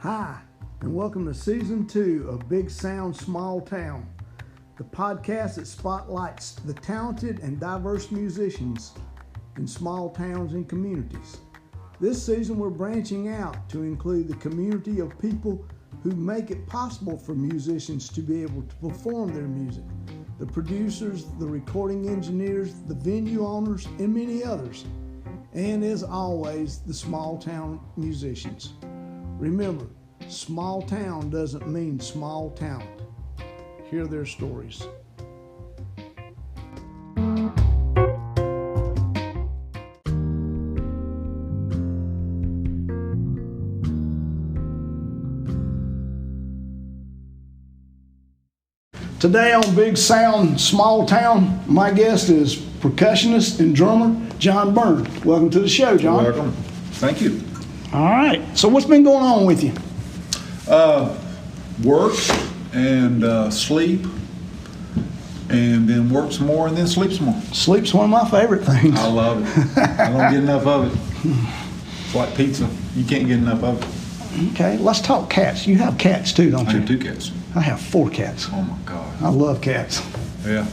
Hi, and welcome to Season 2 of Big Sound Small Town, the podcast that spotlights the talented and diverse musicians in small towns and communities. This season we're branching out to include the community of people who make it possible for musicians to be able to perform their music, the producers, the recording engineers, the venue owners, and many others, and as always, the small town musicians. Remember, small town doesn't mean small talent. Hear their stories. Today on Big Sound Small Town, my guest is percussionist and drummer John Byrne. Welcome to the show, John. You're welcome. Thank you. All right. So what's been going on with you? Work and sleep, and then work some more and then sleep some more. Sleep's one of my favorite things. I love it. I don't get enough of it. It's like pizza. You can't get enough of it. Okay, let's talk cats. You have cats too, don't I you? have 2 cats. I have 4 cats. Oh my God. I love cats. Yeah.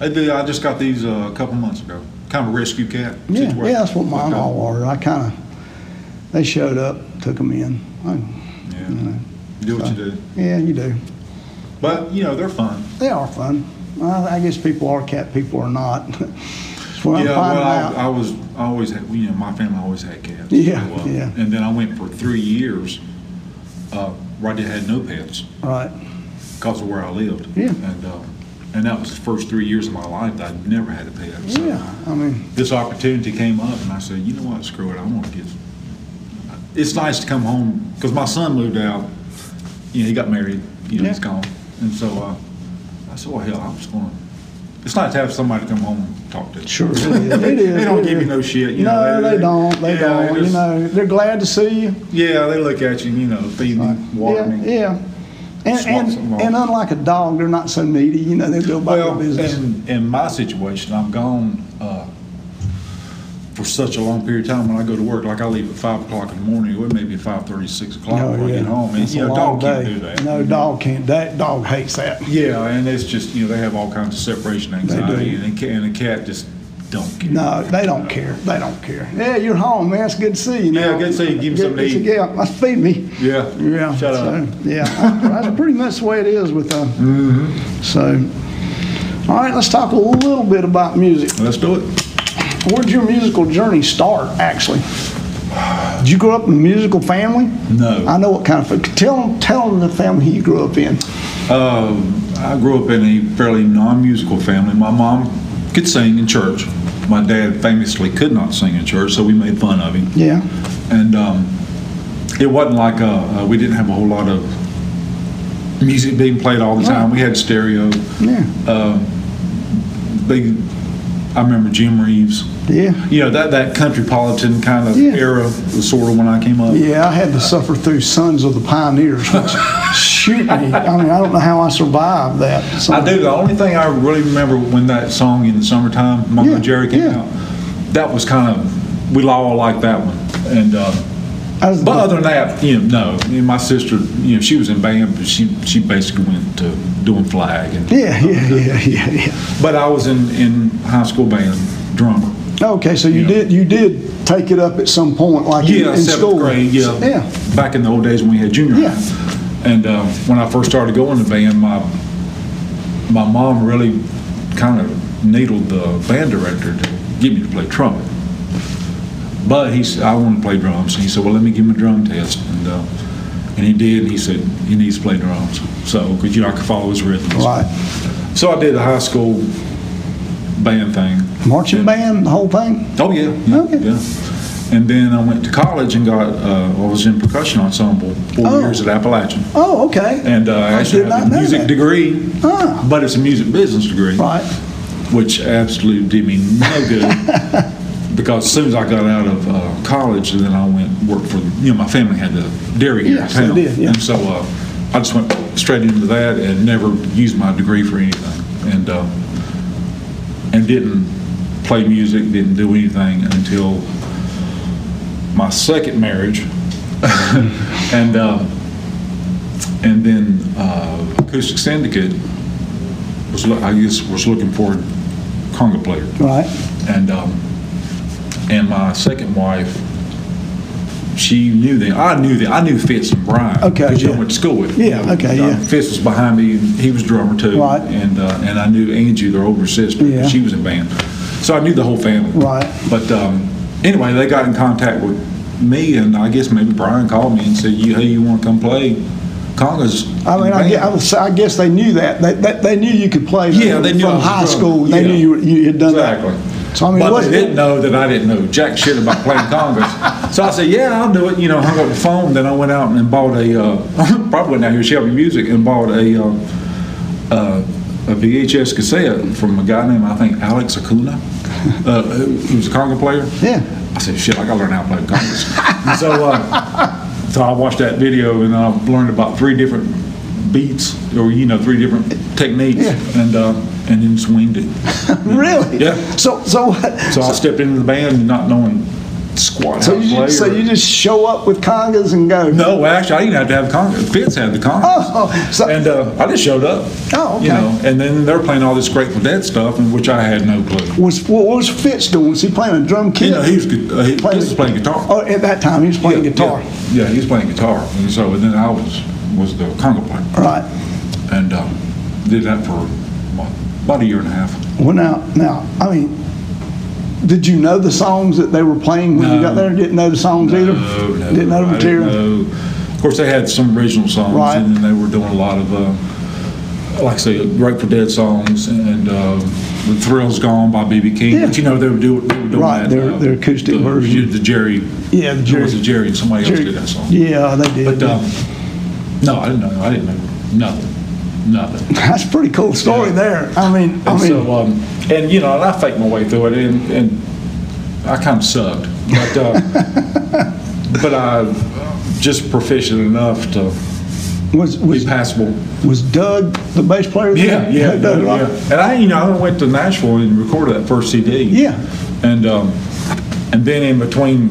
I just got these a couple months ago. Kind of a rescue cat Yeah, situation. that's what mine all are. They showed up, took them in. Yeah. You know, Do what you do. Yeah, you do. But, they're fun. They are fun. I guess people are cat people or not. That's what I'm finding out. I always had, my family always had cats. Yeah, yeah. And then I went for 3 years where I had no pets. Right. Because of where I lived. Yeah. And that was the first 3 years of my life that I'd never had a pet. So Yeah, this opportunity came up, and I said, you know what, screw it, I want to get. It's nice to come home because my son moved out. He got married. He's gone, and so I said, well, hell, I'm just going to. It's nice to have somebody come home and talk to. Sure, it is. They don't give you no shit. No, they don't. They don't. They're glad to see you. Yeah, they look at you, feeding, watering. Yeah. And unlike a dog, they're not so needy. They go about their business. In my situation, I'm gone for such a long period of time. When I go to work, like I leave at 5 o'clock in the morning, or maybe 5:30, 6 o'clock when I get home. And dog can't do that. No, dog can't. That dog hates that. Yeah, and it's just they have all kinds of separation anxiety, and a cat just don't care. No, they don't care. They don't care. Yeah, you're home, man. It's good to see you. Yeah, good to see you. Give me something to eat. Yeah, must feed me. Yeah. Shut up. Yeah, that's pretty much the way it is with them. Mm-hmm. So, all right, let's talk a little bit about music. Let's do it. Where'd your musical journey start, actually? Did you grow up in a musical family? No. I know what kind of. Tell them the family you grew up in. I grew up in a fairly non-musical family. My mom could sing in church. My dad famously could not sing in church, so we made fun of him. Yeah. And it wasn't like we didn't have a whole lot of music being played all the time. We had stereo. Yeah. I remember Jim Reeves. Yeah. That countrypolitan kind of era was sort of when I came up. Yeah, I had to suffer through Sons of the Pioneers, which shoot me. I don't know how I survived that. I do. The only thing I really remember when that song in the summertime, Mama Jerry came out, that was kind of, we all liked that one. And but other than that, no. My sister, she was in band, but she basically went to doing flag. And, Yeah. But I was in high school band, drummer. Okay, so you did take it up at some point, like in 7th school. grade, yeah. Back in the old days when we had junior high. And when I first started going to band, my mom really kind of needled the band director to get me to play trumpet. But he said, I want to play drums. And he said, well, let me give him a drum test. And he did, and he said, he needs to play drums. So, because I could follow his rhythms. Right. So I did the high school band thing. Marching band, the whole thing? Oh, yeah. Okay. Yeah. And then I went to college and I was in percussion ensemble 4 years at Appalachian. Oh, okay. And I actually have a music degree, but it's a music business degree. Right. Which absolutely did me no good. Because as soon as I got out of college, and then I went and worked for, my family had the dairy here in town. They did, yeah. And so I just went straight into that and never used my degree for anything. And didn't play music, didn't do anything until my second marriage. And And then Acoustic Syndicate was looking for a conga player. Right. And my second wife, she knew them. I knew Fitz and Brian. Okay. Which I went to school with. Yeah. Okay. Yeah. Fitz was behind me. And he was drummer too. Right. And I knew Angie, their older sister. Yeah. She was in band. So I knew the whole family. Right. But anyway, they got in contact with me, and I guess maybe Brian called me and said, "Hey, you want to come play congas?" I mean, I guess they knew that. They knew you could play. Yeah, they knew from high school. They knew you had done exactly. that. So I mean, but they didn't know that I didn't know jack shit about playing congas. So I said, "Yeah, I'll do it." You know, hung up the phone. Then I went out and bought probably went out here Shelby Music and bought a VHS cassette from a guy named, I think, Alex Acuna, who was a conga player. Yeah. I said, "Shit, I gotta learn how to play congas." And so I watched that video and I learned about 3 different beats, or 3 different techniques, Yeah. and then swinged it. Really? Yeah. So what? So I stepped into the band not knowing squat how to play. So you just show up with congas and go? No, actually, I didn't have to have congas. Fitz had the congas. Oh, so, and I just showed up. Oh, okay. And then they're playing all this Grateful Dead stuff, in which I had no clue. What was Fitz doing? Was he playing a drum kit? He was playing guitar. Oh, at that time he was playing guitar. Yeah, he was playing guitar, and then I was the conga player. Right. And did that for about a year and a half. Well, now, I mean, did you know the songs that they were playing when you got there? Didn't know the songs either? No. Didn't know the material? Didn't know. Of course, they had some original songs, Right. and then they were doing a lot of, like I say, Grateful Dead songs, and The Thrill's Gone by B.B. King. Yeah. But they were doing Right, that. their acoustic version. The Jerry. Yeah, the Jerry. It was a Jerry, and somebody else did that song. Yeah, they did. But no, I didn't know nothing. That's a pretty cool story there. I mean, So, and I faked my way through it, and I kind of sucked, but I just proficient enough to be passable. Was Doug the bass player? Yeah. Doug, right? And I went to Nashville and recorded that first CD. Yeah. And then in between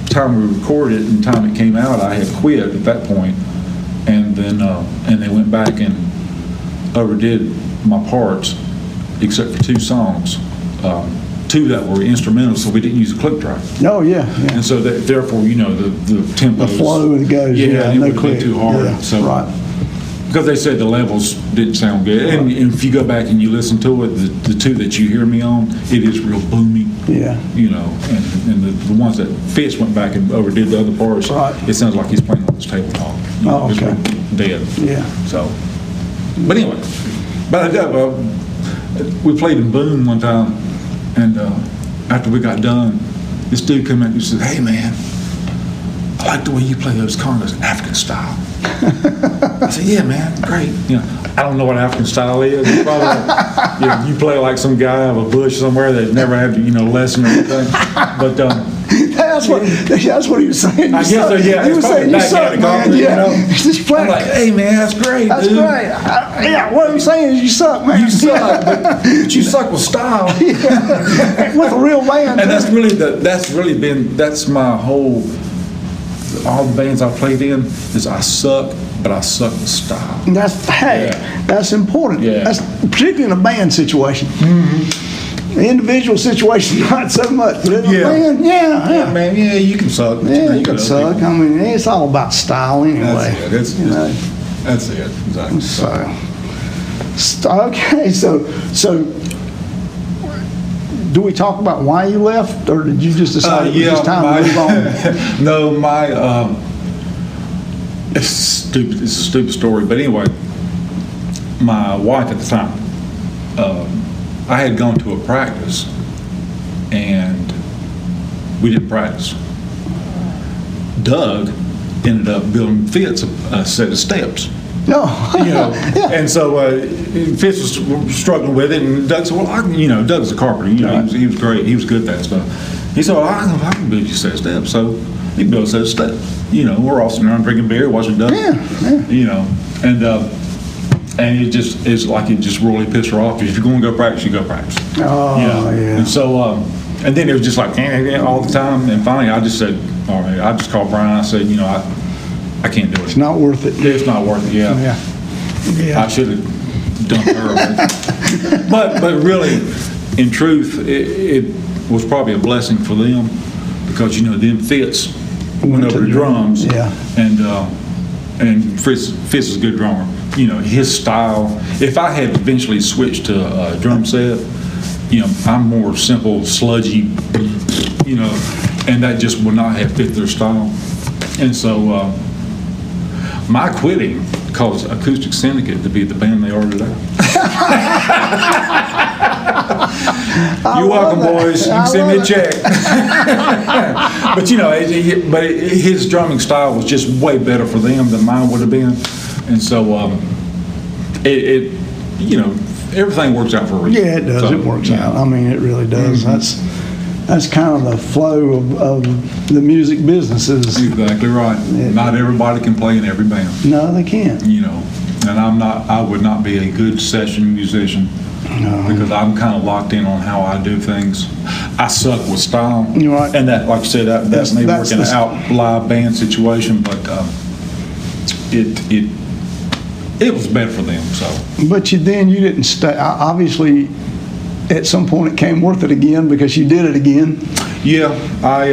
time we recorded it and time it came out, I had quit at that point, and then and they went back and overdid my parts, except for 2 songs. 2 that were instrumental, so we didn't use a click track. Oh, yeah. And so therefore, the tempo, The flow it goes. it no would click. be too hard. Yeah, So right. because they said the levels didn't sound good, and if you go back and you listen to it, the 2 that you hear me on, it is real boomy. Yeah. And the ones that Fitz went back and overdid the other parts, Right. it sounds like he's playing on this tabletop. Oh, it's okay. real dead. Yeah. So, but anyway, we played in Boone one time, and after we got done, this dude came in and said, "Hey man, I like the way you play those congas, African style." I said, "Yeah, man, great." I don't know what African style is. It's probably you play like some guy of a bush somewhere that never had lesson or anything. But that's what he was saying. I guess so. Yeah, he was saying you suck, man. I'm like, "Hey, man, that's great. That's dude. great. What I'm saying is you suck, man. You suck, but you suck with style." With a real band. And that's my whole. All the bands I've played in is I suck, but I suck with style. That's important. Yeah. That's particularly in a band situation. Mm-hmm. The individual situation, not so much. But in a band, man, you can suck. Yeah, you can suck. I mean, it's all about style anyway. That's it. Exactly. Okay, so do we talk about why you left, or did you just decide it was just time to move on? No, it's stupid. It's a stupid story, but anyway, my wife at the time, I had gone to a practice, and we didn't practice. Doug ended up building Fitz a set of steps. No. And so Fitz was struggling with it, and Doug said, "Well, Doug's a carpenter. He was great. He was good at that stuff." He said, "Well, I can build you a set of steps." So he built a set of steps. We're all sitting around drinking beer, watching Doug. Yeah. And it's like it just really pissed her off. If you're going to go practice, you go practice. Oh, yeah. And so, and then it was just like all the time. And finally, I just said, all right. I just called Brian. I said, I can't do it. It's not worth it. It's not worth it. Yeah. I should have done her. but really, in truth, it was probably a blessing for them because them Fitz went over to drums. Yeah. And Fitz is a good drummer. His style. If I had eventually switched to a drum set, I'm more simple, sludgy, and that just would not have fit their style. And so my quitting caused Acoustic Syndicate to be the band they are today. You're welcome, boys. You can send me a check. But his drumming style was just way better for them than mine would have been, and so everything works out for a reason. Yeah, it does. So, it works out. I mean, it really does. Mm-hmm. That's kind of the flow of the music businesses. Exactly right. Not everybody can play in every band. No, they can't. And I would not be a good session musician. No. Because I'm kind of locked in on how I do things. I suck with style. Right. And that, like I said, that may work in an out live band situation, but it was better for them. So. But you didn't stay. Obviously, at some point it came worth it again because you did it again. Yeah, I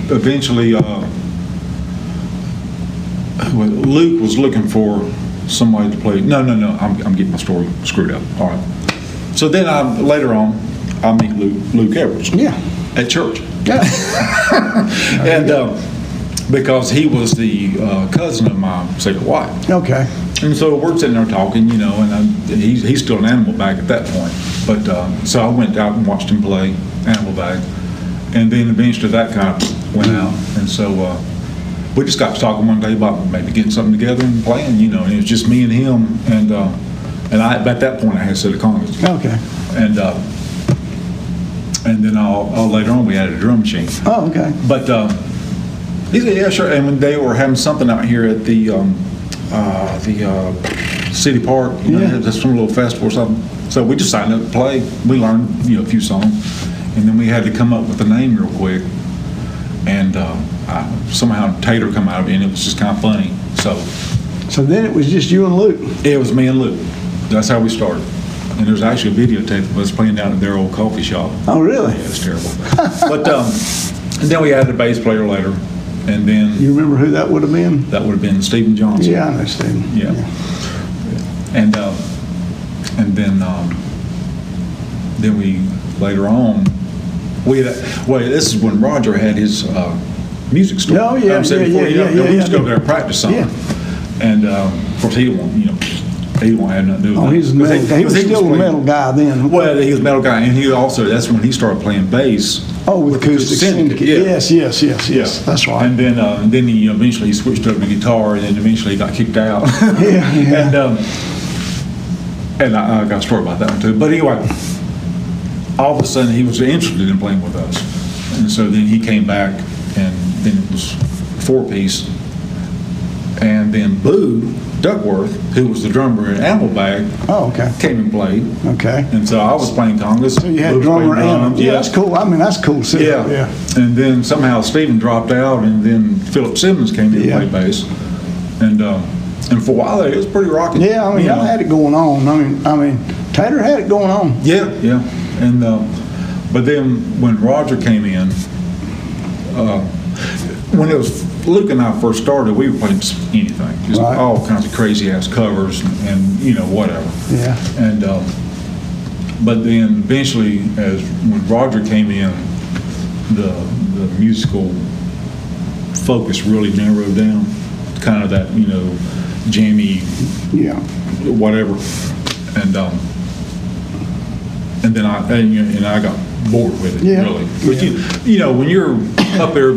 eventually. Luke was looking for somebody to play. No. I'm getting my story screwed up. All right. So then later on, I meet Luke Edwards. Yeah. At church. Yeah. And because he was the cousin of my second wife. Okay. And so we're sitting there talking, and he's still an animal bag at that point. But so I went out and watched him play animal bag, and then eventually that kind of went out, and so. We just got to talking one day about maybe getting something together and playing, and it was just me and him, and I at that point I had a set of congas. Okay. And then all later on we added a drum machine. Oh, okay. But he said, yeah, sure. And when they were having something out here at the city park, just some little festival or something. So we just signed up to play. We learned a few songs, and then we had to come up with a name real quick, and. Somehow Tater come out of it, and it was just kind of funny. So then it was just you and Luke? It was me and Luke. That's how we started. And there's actually a videotape of us playing down at their old coffee shop. Oh, really? Yeah, it's terrible. But and then we added a bass player later, and then you remember who that would have been? That would have been Stephen Johnson. Yeah, I know Stephen. Yeah. And then we later on this is when Roger had his. Music store. Oh, yeah, We used to go there and practice something. Yeah. And, of course, he won't have nothing to do with that. He was still a metal guy then. Well, he was a metal guy, and that's when he started playing bass. Oh, with Acoustic Syndicate. Yeah. Yes. Yeah. That's right. And then he eventually switched over to guitar, and then eventually he got kicked out. Yeah. And I got a story about that one, too. But anyway, all of a sudden he was interested in playing with us. And so then he came back, and then it was 4-piece, and then Boo Duckworth, who was the drummer in Animal Bag, came and played. Okay. And so I was playing congas. So you had drummer and yeah, that's cool. I mean, that's cool. Yeah. And then somehow Stephen dropped out, and then Philip Simmons came in and played bass, and for a while there, it was pretty rocking. Yeah, I mean, y'all had it going on. I mean, Tater had it going on. Yeah. And but then when Roger came in. When it was Luke and I first started, we were playing anything, just all kinds of crazy ass covers and whatever. Yeah. And but then eventually, when Roger came in, the musical focus really narrowed down. Kind of that jammy, whatever, and then I got bored with it, really. But when you're up there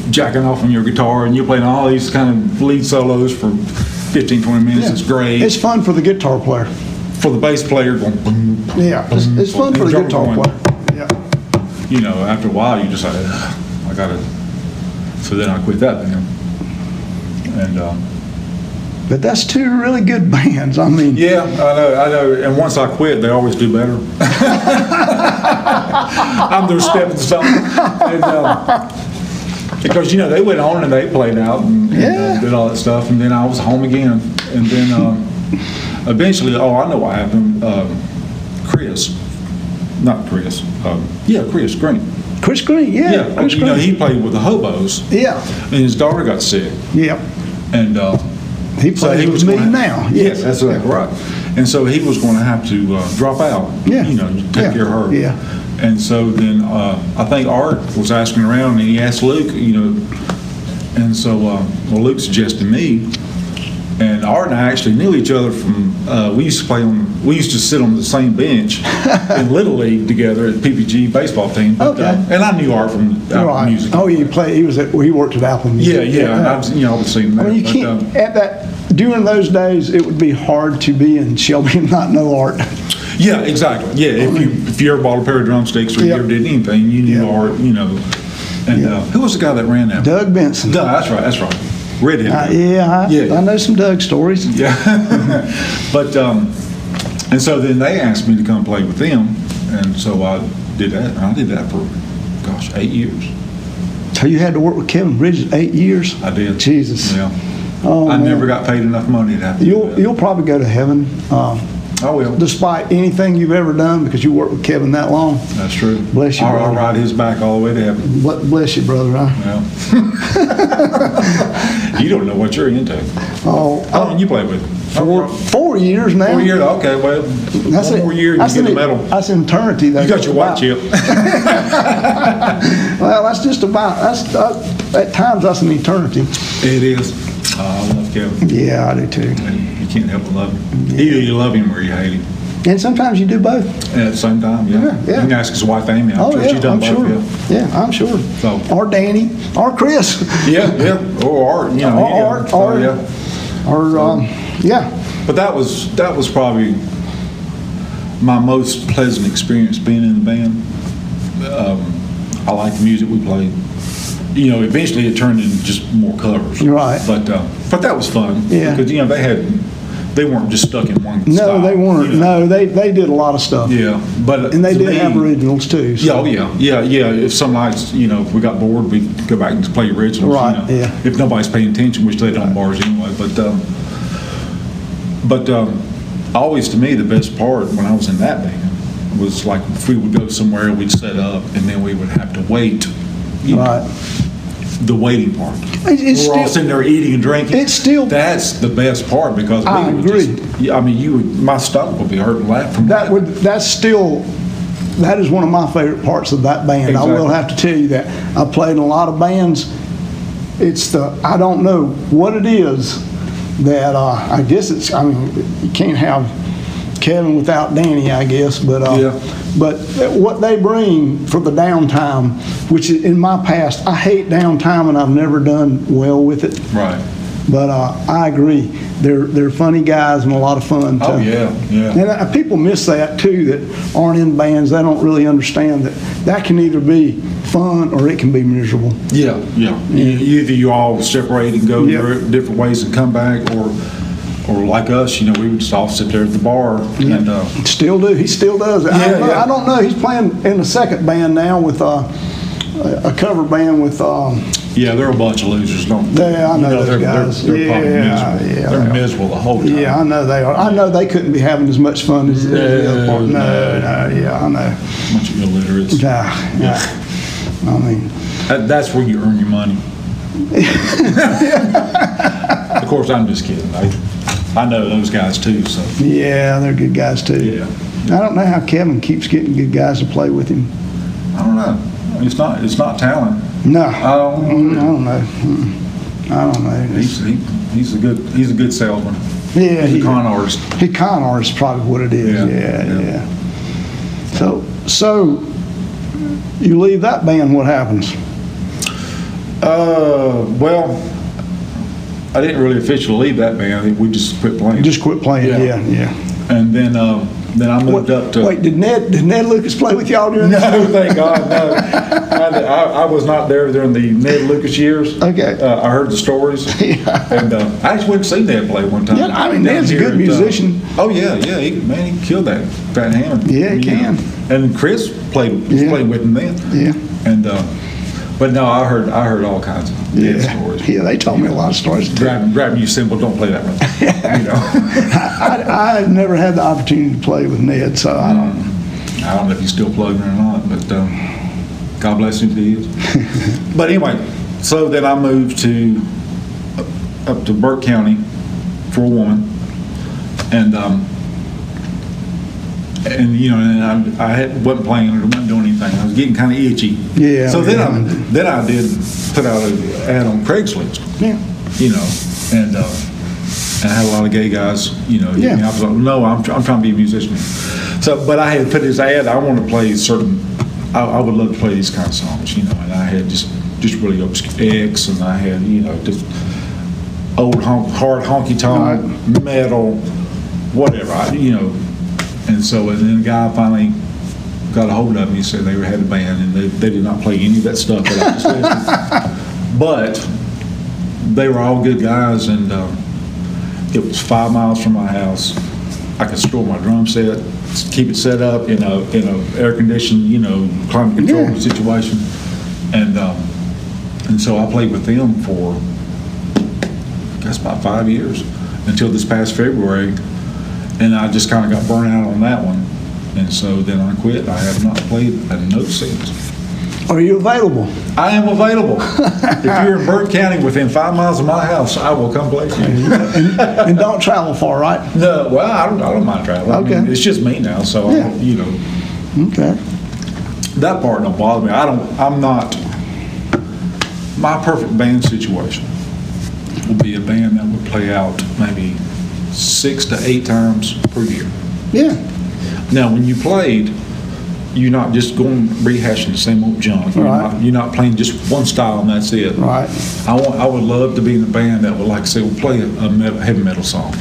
jacking off on your guitar and you're playing all these kind of lead solos for 15, 20 minutes, it's great. It's fun for the guitar player. For the bass player going boom, boom, it's fun for the guitar player. Yeah. After a while you just like, I gotta. So then I quit that band. And but that's two really good bands. I mean. Yeah, I know. And once I quit, they always do better. I'm their stepping stone. Because they went on and they played out and did all that stuff, and then I was home again, and then eventually, I know what happened. Chris Green. Chris Green, yeah. Chris Green. He played with the Hobos. Yeah. And his daughter got sick. Yeah. And he plays with me now. Yes, that's exactly right. And so he was going to have to drop out. Yeah. Take care of her. Yeah. And so then I think Art was asking around, and he asked Luke, and so Luke suggested me. And Art and I actually knew each other from, we used to sit on the same bench in Little League together at PPG baseball team. But, okay. And I knew Art from Apple Music. Oh, he worked at Apple Music. Yeah. And I was seeing that. I mean, you can't, during those days, it would be hard to be in Shelby and not know Art. Yeah, exactly. Yeah, if you ever bought a pair of drumsticks or you ever did anything, you knew Art, And who was the guy that ran that? Doug Benson. That's right. Redhead. I know some Doug stories. Yeah. But, and so then they asked me to come play with them, and so I did that. And I did that for, 8 years. So you had to work with Kevin Bridges 8 years? I did. Jesus. Yeah. Oh, I never got paid enough money to have to do that. You'll probably go to heaven. I will. Despite anything you've ever done, because you worked with Kevin that long. That's true. Bless you, brother. I'll ride his back all the way to heaven. Bless you, brother. Yeah. You don't know what you're into. Oh, how long you play with? 4 years now. 4 years. Okay, well, that's one more year and you get the medal. That's eternity. You got your white chip. Well, that's just about. At times that's an eternity. It is. I love Kevin. Yeah, I do too. You can't help but love him. Either you love him or you hate him. And sometimes you do both. At the same time, yeah. You can ask his wife Amy. I'm sure she's done both. Sure. Yeah, I'm sure. So. Or Danny, or Chris. Yeah. Or Art. Yeah. But that was probably my most pleasant experience being in the band. I like the music we played. Eventually it turned into just more covers. Right. But that was fun. Yeah. Because they weren't just stuck in one style. No, they weren't. No, they did a lot of stuff. Yeah, and they did have originals too. So. Yeah. If some nights, if we got bored, we'd go back and play originals. Right. Yeah. If nobody's paying attention, which they don't bars anyway. But always to me the best part when I was in that band was like if we would go somewhere, we'd set up, and then we would have to wait. Right. The waiting part. We're all sitting there eating and drinking. That's the best part because I agree. My stomach would be hurting laughing. That is one of my favorite parts of that band. Exactly. I will have to tell you that. I played in a lot of bands. I don't know what it is that I guess you can't have Kevin without Danny, I guess, but what they bring for the downtime, which in my past, I hate downtime and I've never done well with it. Right. But I agree. They're funny guys and a lot of fun too. Oh yeah. And people miss that too, that aren't in bands. They don't really understand that can either be fun or it can be miserable. Yeah. Either you all separate and go different ways and come back, or like us, we would just all sit there at the bar. And still do. He still does it. I don't know. He's playing in the second band now with a cover band with. They're a bunch of losers, don't they? Yeah, I know those guys. They're probably miserable. They're miserable the whole time. Yeah, I know they are. I know they couldn't be having as much fun as the other part. No, yeah, I know. Bunch of illiterates. Yeah. I mean, that's where you earn your money. Of course, I'm just kidding. I know those guys too. So. Yeah, they're good guys too. Yeah. I don't know how Kevin keeps getting good guys to play with him. I don't know. It's not talent. No. I don't know. I don't know. He's a good salesman. Yeah, he's a con artist. Con artist is probably what it is. Yeah. So you leave that band, what happens? Well, I didn't really officially leave that band. I think we just quit playing. Just quit playing. Yeah. And then I moved up to. Wait, did Ned Lucas play with y'all during this? No, thank God, no. I was not there during the Ned Lucas years. Okay. I heard the stories. Yeah. And I actually went to see Ned play one time. Yeah, Ned's a good musician. Yeah. He killed that Fat Hammond. Yeah, he can. And Chris played with him then. Yeah. And But no, I heard all kinds of dead stories. Yeah, they told me a lot of stories. Grabbing you cymbal, don't play that one. You know. I never had the opportunity to play with Ned, so I don't. I don't know if he's still plugging or not, but God bless him if he is. But anyway, so then I moved up to Burke County for a woman, and you know, and I wasn't playing or wasn't doing anything. I was getting kind of itchy. Yeah. So then I did put out an ad on Craigslist. Yeah. You know, and I had a lot of gay guys. You know, Yeah. I was like, no, I'm trying to be a musician. So, but I had put this ad. I want to play certain. I would love to play these kind of songs. You know, and I had just really obscure X, and I had just old hard honky tonk metal, whatever. And so, and then the guy finally got a hold of me and said they had a band, and they did not play any of that stuff that I just listed. But they were all good guys, and it was 5 miles from my house. I could store my drum set, keep it set up in a air conditioned, climate control situation, and so I played with them for I guess about 5 years until this past February. And I just kind of got burnt out on that one. And so then I quit. I have not played a note since. Are you available? I am available. If you're in Burke County within 5 miles of my house, I will come play for you. and don't travel far, right? No, well, I don't mind traveling. Okay. I mean, it's just me now, so, Yeah. Okay. That part don't bother me. I'm not, my perfect band situation would be a band that would play out maybe 6 to 8 times per year. Yeah. Now, when you played, you're not just going rehashing the same old junk. You're not playing just one style and that's it. Right. I would love to be in a band that would, like I say, will play a heavy metal song,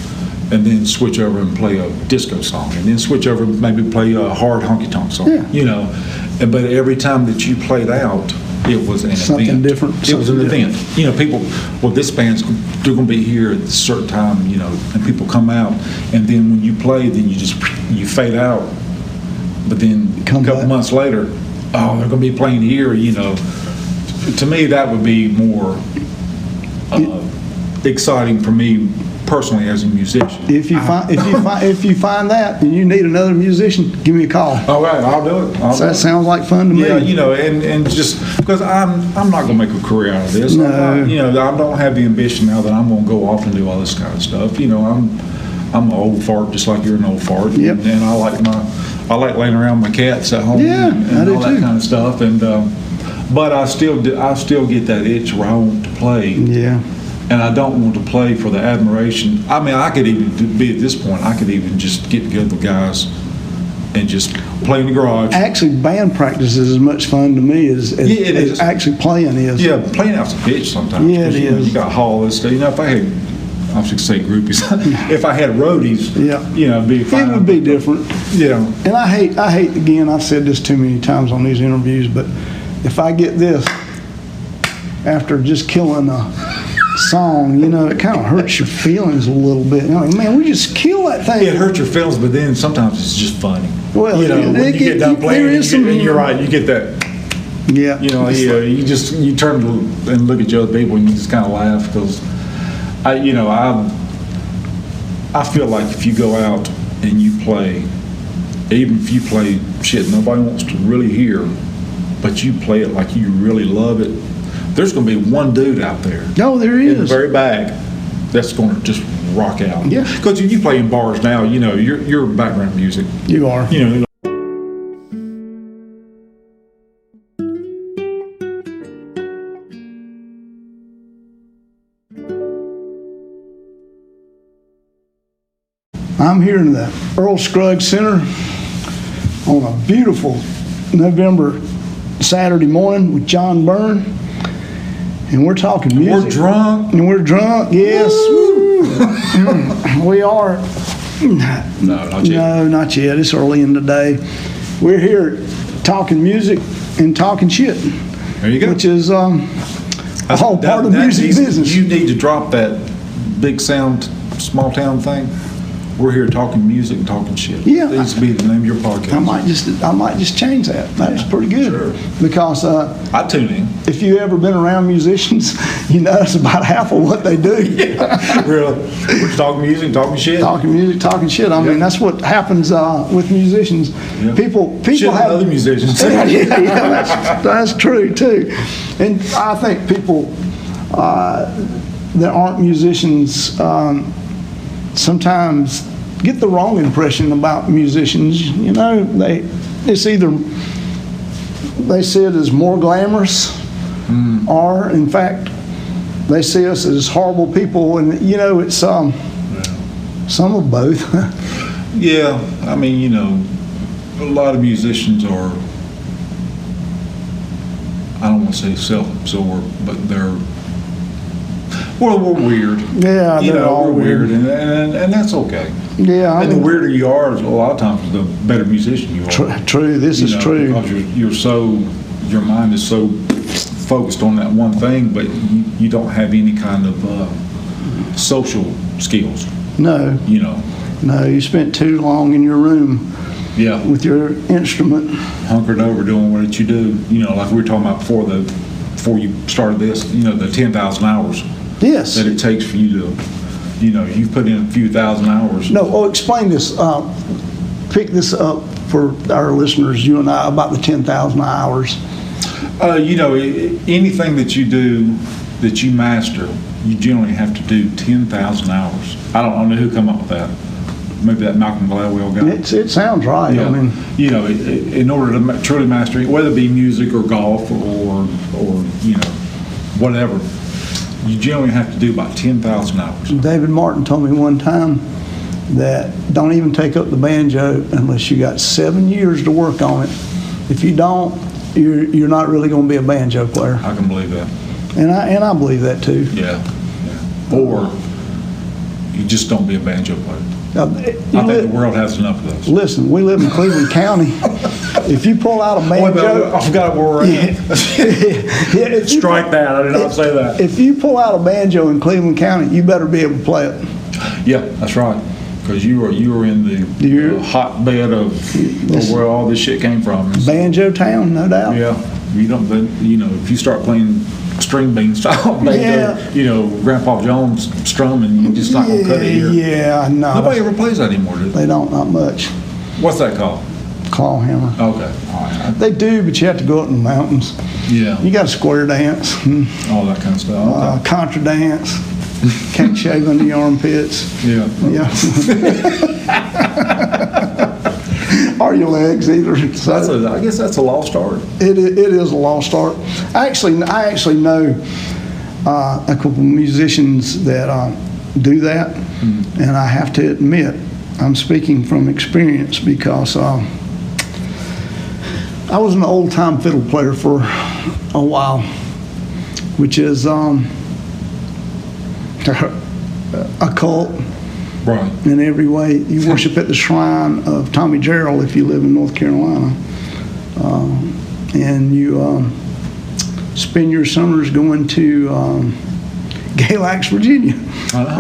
and then switch over and play a disco song, and then switch over and maybe play a hard honky tonk song. Yeah. But every time that you played out, it was an Something event. different. It was an Something event. People, well, this band's they're going to be here at a certain time, and people come out, and then when you play, then you fade out, but then a couple months later, oh, they're going to be playing here. To me, that would be more exciting for me personally as a musician. If you find that and you need another musician, give me a call. All right, I'll do it. That sounds like fun to me. Yeah, and just because I'm not going to make a career out of this. No. I don't have the ambition now that I'm going to go off and do all this kind of stuff. I'm an old fart just like you're an old fart. Yep. And I like laying around with my cats at home. Yeah, and I do all that too. kind of stuff. And but I still get that itch where I want to play. Yeah. And I don't want to play for the admiration. I mean, I could even be at this point, I could even just get together with guys and just play in the garage. Actually, band practice is as much fun to me as actually playing is. Yeah, playing out's a bitch sometimes. Yeah, it is. You got to haul this stuff. If I had, I was going to say groupies, if I had roadies, it'd be fine. It would be different. Yeah. And I hate, again, I've said this too many times on these interviews, but if I get this after just killing a song, it kind of hurts your feelings a little bit. Man, we just kill that thing. It hurts your feelings, but then sometimes it's just funny. Well, when you get done playing, and you're right, you get that. Yeah. You turn and look at the other people and you just kind of laugh because, I feel like if you go out and you play, even if you play shit nobody wants to really hear, but you play it like you really love it, there's going to be one dude out there. No, there is. In the very back that's going to just rock out. Yeah. Because you play in bars now, you're background music. You are. I'm here in the Earl Scruggs Center on a beautiful November Saturday morning with John Byrne. And we're talking music. We're drunk. And we're drunk, yes. We are. No, not yet. No, not yet. It's early in the day. We're here talking music and talking shit. There you go. Which is a whole part of music business. You need to drop that big sound, small town thing. We're here talking music and talking shit. Yeah. That needs to be the name of your podcast. I might just change that. That's pretty good. Sure. Because I tune in. if you ever been around musicians, you know that's about half of what they do. Really? We're talking music, talking shit. Talking music, talking shit. I mean, that's what happens with musicians. Yeah. People Shit with have other musicians. yeah, that's true too. And I think people that aren't musicians sometimes get the wrong impression about musicians. You know, it's either they see it as more glamorous, or in fact they see us as horrible people, and you know it's some of both. Yeah, I mean, you know, a lot of musicians are, I don't want to say self-absorbed, but we're weird. Yeah, you they're know, all we're weird, and that's okay. Yeah, And the weirder you are, a lot of times, the better musician you are. True. This is true. Because your mind is so focused on that one thing, but you don't have any kind of social skills. No, You know. no, you spent too long in your room Yeah. with your instrument. Hunkered over doing what you do. You know, like we were talking about before you started this. You know, the 10,000 hours Yes. that it takes for you to. You know, you've put in a few thousand hours. No, explain this. Pick this up for our listeners, you and I, about the 10,000 hours. You know, anything that you do that you master, you generally have to do 10,000 hours. I don't know who come up with that. Maybe that Malcolm Gladwell guy. It sounds right. Yeah. I mean, you know, in order to truly master it, whether it be music or golf or you know, whatever, you generally have to do about 10,000 hours. David Martin told me one time that don't even take up the banjo unless you got 7 years to work on it. If you don't, you're not really going to be a banjo player. I can believe that. And I believe that too. Yeah. Or you just don't be a banjo player. I think the world has enough of those. Listen, we live in Cleveland County. If you pull out a banjo, I forgot where we're at. Strike that. I did not say that. if you pull out a banjo in Cleveland County, you better be able to play it. Yeah, that's right. Because you are in the hotbed of where all this shit came from. Banjo town, no doubt. Yeah, you don't. But you know, if you start playing string bean style banjo, Yeah. you know, Grandpa Jones strumming, you're just not gonna cut it here. Yeah, no. Nobody ever plays that anymore, do they? They don't, not much. What's that called? Claw hammer. Okay, all right. They do, but you have to go up in the mountains. Yeah, You got a square dance, all that kind of stuff. Okay. contra dance. Can't shave under your armpits. Yeah. Yeah. Or your legs either. So I guess that's a lost art. it is a lost art. I actually know a couple musicians that do that, and I have to admit, I'm speaking from experience because I was an old-time fiddle player for a while, which is occult Right. in every way. You worship at the shrine of Tommy Gerald if you live in North Carolina, and you spend your summers going to Galax, Virginia,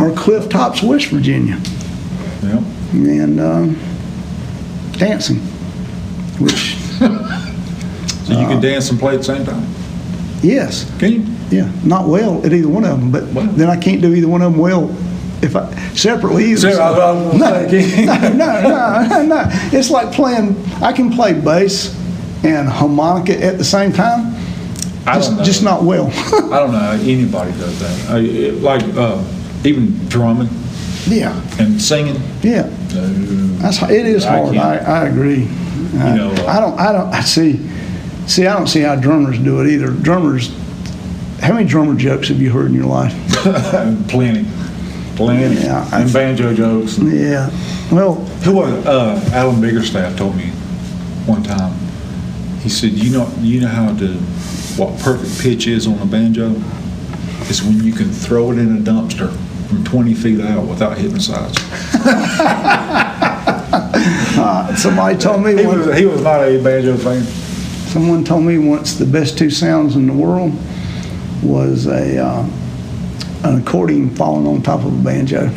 or Cliff Tops, West Virginia, Yeah. and dancing, which So you can dance and play at the same time. yes, Can you? yeah, not well at either one of them, but Well. then I can't do either one of them well if I separately either. No. No. It's like playing. I can play bass and harmonica at the same time. I don't know. Just not well. I don't know how anybody does that. Even drumming Yeah, and singing. yeah. It is I hard. can't. I agree. know, I don't see. I don't see how drummers do it either. Drummers. How many drummer jokes have you heard in your life? Plenty. Yeah. And banjo jokes. Yeah. Well, Who was Alan Biggerstaff told me one time. He said, "You know what perfect pitch is on a banjo? It's when you can throw it in a dumpster from 20 feet out without hitting the sides." somebody told me once, He was not a banjo fan. someone told me once the best two sounds in the world was an accordion falling on top of a banjo.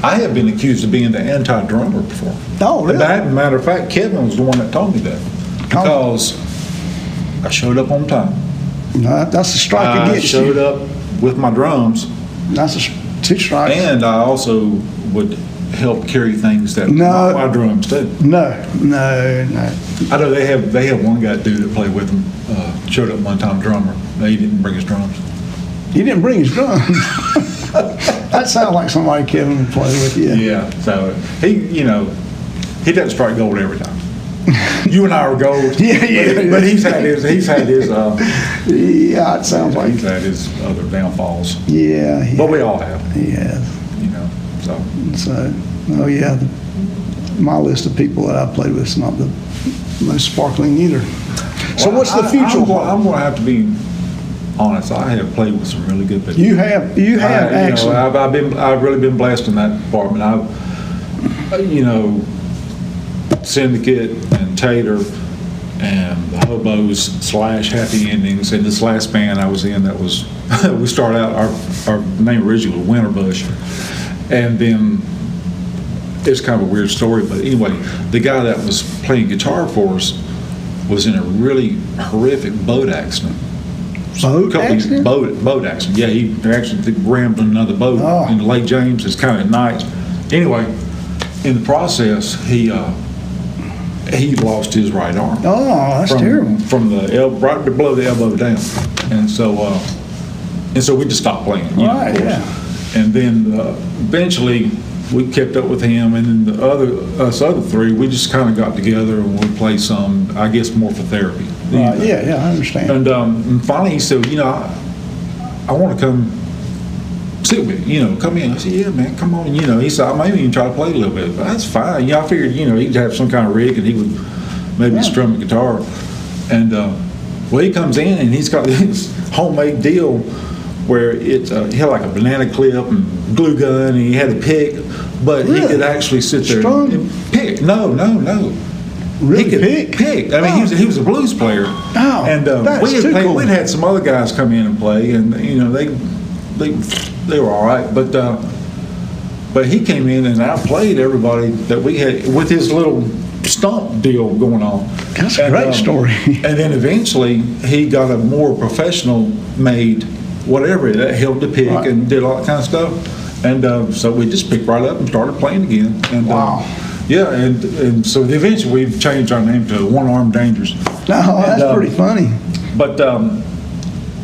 I have been accused of being the anti-drummer before. Oh, really? Matter of fact, Kevin was the one that told me that because I showed up on time. No, that's a strike I against you. showed up with my drums, That's 2 strikes. and I also would help carry things that No. my drums too. No. I know they have one guy dude that played with them. Showed up one time, drummer. He didn't bring his drums. He didn't bring his drums. That sounds like somebody Kevin would play with. Yeah. Yeah. So he doesn't strike gold every time. You and I are gold. Yeah. But he's had his. Yeah, it sounds like. He's had his other downfalls. Yeah. But we all have. He has. So. Oh yeah, my list of people that I've played with is not the most sparkling either. So what's the future? I'm going to have to be honest. I have played with some really good people. You have actually. I've really been blessed in that department. Syndicate and Tater and the Hobos / Happy Endings, and this last band I was in that was we started out our name originally was Winterbush, and then it's kind of a weird story, but anyway, the guy that was playing guitar for us was in a really horrific boat accident. Boat accident? Boat accident. Yeah, he actually rammed another boat in Lake James. It's kind of nice. Anyway, in the process, he lost his right arm. Oh, that's terrible. From the right below the elbow down, and so we just stopped playing. Right. Yeah. And then eventually we kept up with him, and then us other three, we just kind of got together and we played some, I guess, more for therapy. Right. Yeah, I understand. And finally he said, I want to come sit with you, come in. I said, yeah, man, come on. He said, I maybe even try to play a little bit. But that's fine. I figured, he'd have some kind of rig and he would maybe strum a guitar. And well, he comes in and he's got this homemade deal where he had like a banana clip and glue gun, and he had a pick, but he could actually sit there and pick. No. Really? He could pick. I mean, he was a blues player. Oh, and cool. We'd had some other guys come in and play, and they were all right, but he came in and outplayed everybody that we had with his little stump deal going on. That's a great story. And then eventually he got a more professional made whatever that held the pick and did all that kind of stuff. And so we just picked right up and started playing again. And, wow. Yeah, and so eventually we've changed our name to One Armed Dangerous. No, that's pretty funny. But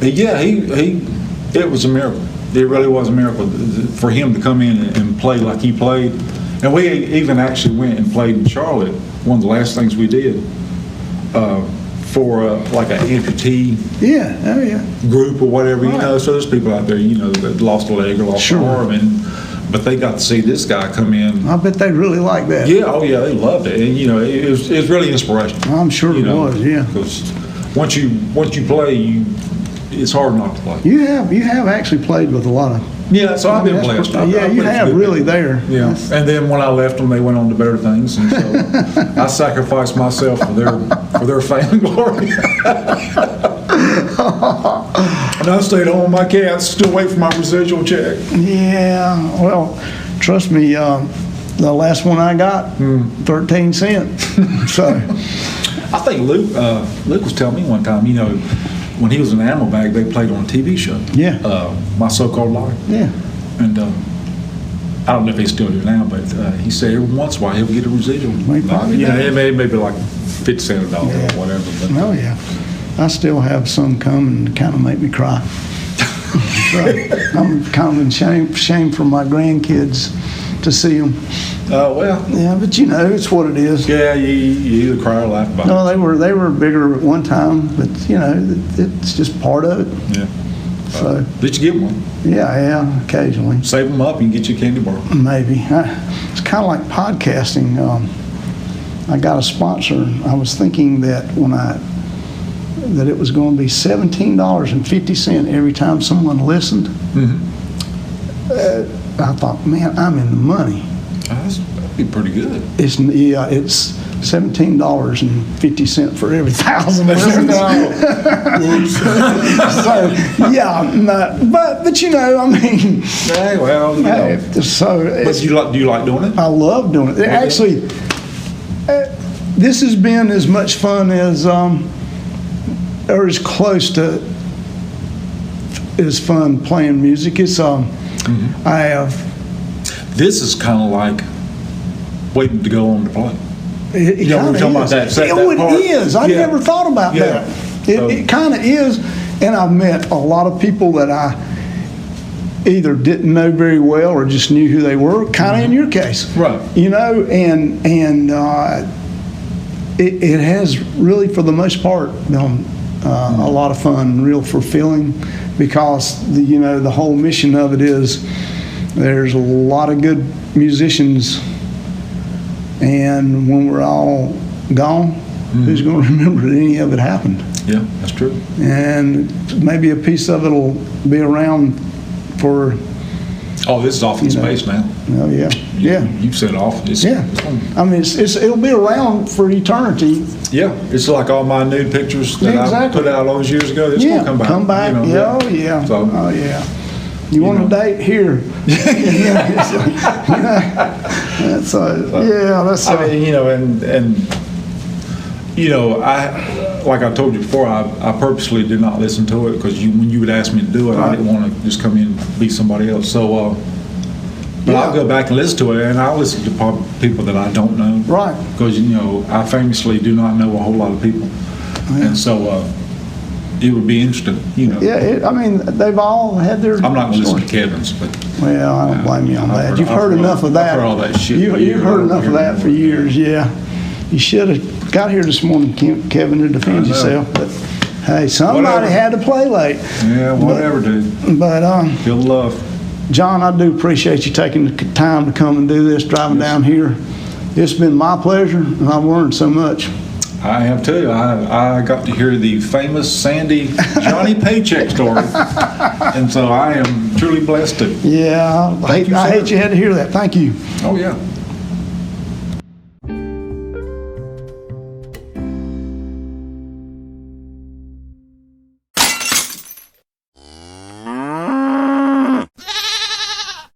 yeah, it was a miracle. It really was a miracle for him to come in and play like he played. And we even actually went and played in Charlotte, one of the last things we did, for like an amputee group or whatever, So there's people out there, that lost a leg or lost an arm, but they got to see this guy come in. I bet they really liked that. Yeah, oh yeah, they loved it. And, it was really inspirational. I'm sure it was, yeah. Because once you play, it's hard not to play. You have actually played with a lot of. Yeah, so I've been blessed. You have really there. Yeah, and then when I left them, they went on to better things, and so I sacrificed myself for their fame and glory. And I stayed home with my cats, still wait for my residual check. Yeah, well, trust me, the last one I got, 13 cents. So, I think Luke was telling me one time, when he was in Animal Bag, they played on a TV show. Yeah. My So-Called Life. Yeah. And I don't know if they still do now, but he said every once in a while he'll get a residual. It may be like 50 cents or whatever. But, oh yeah. I still have some come and kind of make me cry. So I'm kind of in shame for my grandkids to see them. Oh well. Yeah, but it's what it is. Yeah, you either cry or laugh about it. No, they were bigger at one time, but it's just part of it. Yeah. So did you get one? Yeah, occasionally. Save them up and get you a candy bar. Maybe. It's kind of like podcasting. I got a sponsor. I was thinking that that it was going to be $17.50 every time someone listened. Mm-hmm. I thought, man, I'm in the money. That'd be pretty good. It's $17.50 for every 1,000 listens. So yeah, no, but you know, I mean, Hey, well, you know. so But do you like doing it? I love doing it. Actually, this has been as much fun as or as close to as fun playing music. It's I have. This is kind of like waiting to go on to play. It You know, kind we're talking about of that- is. that It part. is. I Yeah. never thought about Yeah. that. So- It kind of is, and I've met a lot of people that I either didn't know very well or just knew who they were. Kind of in your case, Right. You know, and it has really, for the most part, been a lot of fun, real fulfilling, because the whole mission of it is there's a lot of good musicians, and when we're all gone, who's going to remember that any of it happened? Yeah, that's true. And maybe a piece of it will be around for, Oh, this is off in space now. oh yeah, yeah. You've said off. It's, Yeah, I mean, it'll be around for eternity. Yeah, it's like all my nude pictures that I Exactly. put out all those years ago. It's Yeah, gonna come back. you know, Yeah, oh yeah, So, oh yeah. You want know. a date here? That's yeah. That's I mean, you know, and you know, like I told you before, I purposely did not listen to it because when you would ask me to do it, I didn't want to just come in and be somebody else. So, but I'll go back and listen to it, and I'll listen to people that I don't know. Right. Because, you know, I famously do not know a whole lot of people. And so it would be interesting, you know. Yeah, I mean, they've all had their. I'm not going to listen to story. Kevin's, but Well, I don't blame you on that. You've I've heard enough of that. I've heard all that shit. You've heard enough of that for years, yeah. You should have got here this morning, Kevin, to defend I know. yourself. But hey, somebody Whatever. had to play late. yeah, whatever, dude. But Feel the love. John, I do appreciate you taking the time to come and do this, driving down here. It's been my pleasure, and I've learned so much. I have too. I got to hear the famous Sandy Johnny Paycheck story, and so I am truly blessed to. Yeah, Thank you, I sir. hate you had to hear that. Thank you. Oh yeah.